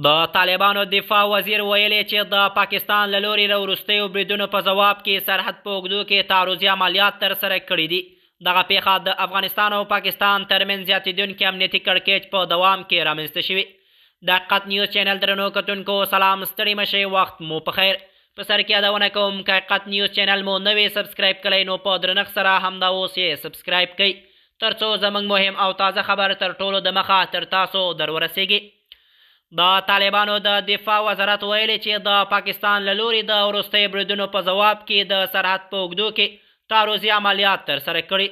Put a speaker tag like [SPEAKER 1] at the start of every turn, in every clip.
[SPEAKER 1] د طالبانو دفاع وزیر ویلي چې د پاکستان له لوري له وروستیو بریدونو په ځواب کې سرحد په اوږدو کې تعرضي عملیات ترسره کړي دي. دغه پیښه د افغانستان او پاکستان ترمنځ زیاتېدونکي امنیتي کړکېچ په دوام کې رامنځته شوي. د حقیقت نیوز چینل درنو کتونکو سلام، ستړي مشئ، وخت مو په خیر. په سر کې یادونه کوم که حقیقت نیوز چینل مو نوی سبسکرایب کړی نو په درنښت سره همدا اوس یې سبسکرایب کړئ ترڅو زموږ مهم او تازه خبر تر ټولو دمخه تر تاسو در ورسیږي. د طالبانو د دفاع وزارت ویلي چې د پاکستان له لوري د وروستیو بریدونو په ځواب کې د سرحد په اوږدو کې تعرضي عملیات ترسره کړي.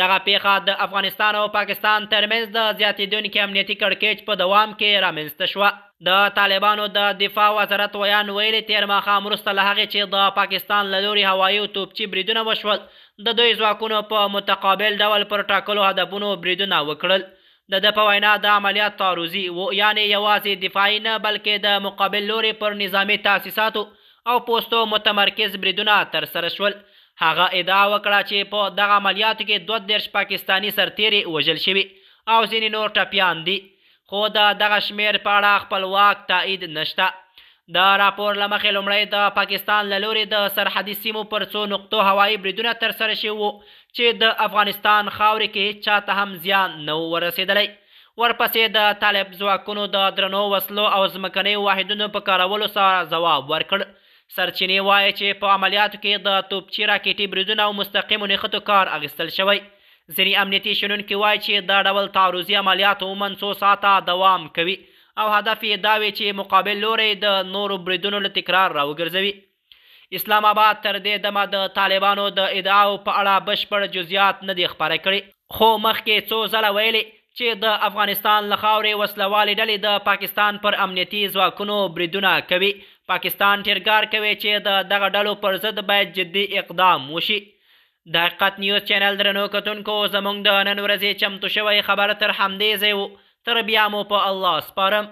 [SPEAKER 1] دغه پیښه د افغانستان او پاکستان ترمنځ د زیاتېدونکي امنیتي کړکېچ په دوام کې رامنځته شوه. د طالبانو د دفاع وزارت ویان ویلي تېر ماښام وروسته له هغې چې د پاکستان له لوري هوایي او توپچي بریدونه وشول، د دوی ځواکونو په متقابل ډول پر ټاکلو هدفونو بریدونه وکړل. د په وینا د عملیات تعرضي و، یعنې یوازې دفاعي نه بلکې د مقابل لوري پر نظامي تاسیساتو او پوستو متمرکز بریدونه ترسره شول. هغه ادعا وکړه چې په دغه عملیاتو کې 32 پاکستاني سرتیري وژل شوي او ځینې نور ټپیان دي، خو د دغه شمیر په اړه خپلواک تایید نشته. د راپور له مخې لومړی د پاکستان له لوري د سرحدي سیمو پر څو نقطو هوایي بریدونه ترسره شوي وو چې د افغانستان خاورې کې چاته هم زیان نه و ورسېدلی. ورپسې د طالب ځواکونو د درنو وسلو او ځمکنیو واحدونو په کارولو سره ځواب ورکړ. سرچینې وایي چې په عملیاتو کې د توپچي راکټي بریدونه او مستقیمو نښتو کار اخیستل شوی. ځینې امنیتي شنونکي وایي چې دا ډول تعرضي عملیات عموماً څو ساعته دوام کوي او هدف یې دا وي چې مقابل لوری د نورو بریدونو له تکرار راوګرځوي. اسلام آباد تر دې دمه د طالبانو د ادعاو په اړه بشپړ جزئیات نه دي خپاره کړي، خو مخکې څو ځله ویلي چې د افغانستان له خاورې وسلوالې ډلې د پاکستان پر امنیتي ځواکونو بریدونه کوي. پاکستان ټینګار کوي چې د دغه ډلو پر ضد باید جدي اقدام وشي. د حقیقت نیوز چینل درنو کتونکو زموږ د نن ورځې چمتو شوی خبر تر همدې ځای و. تر بیا مو په الله سپارم.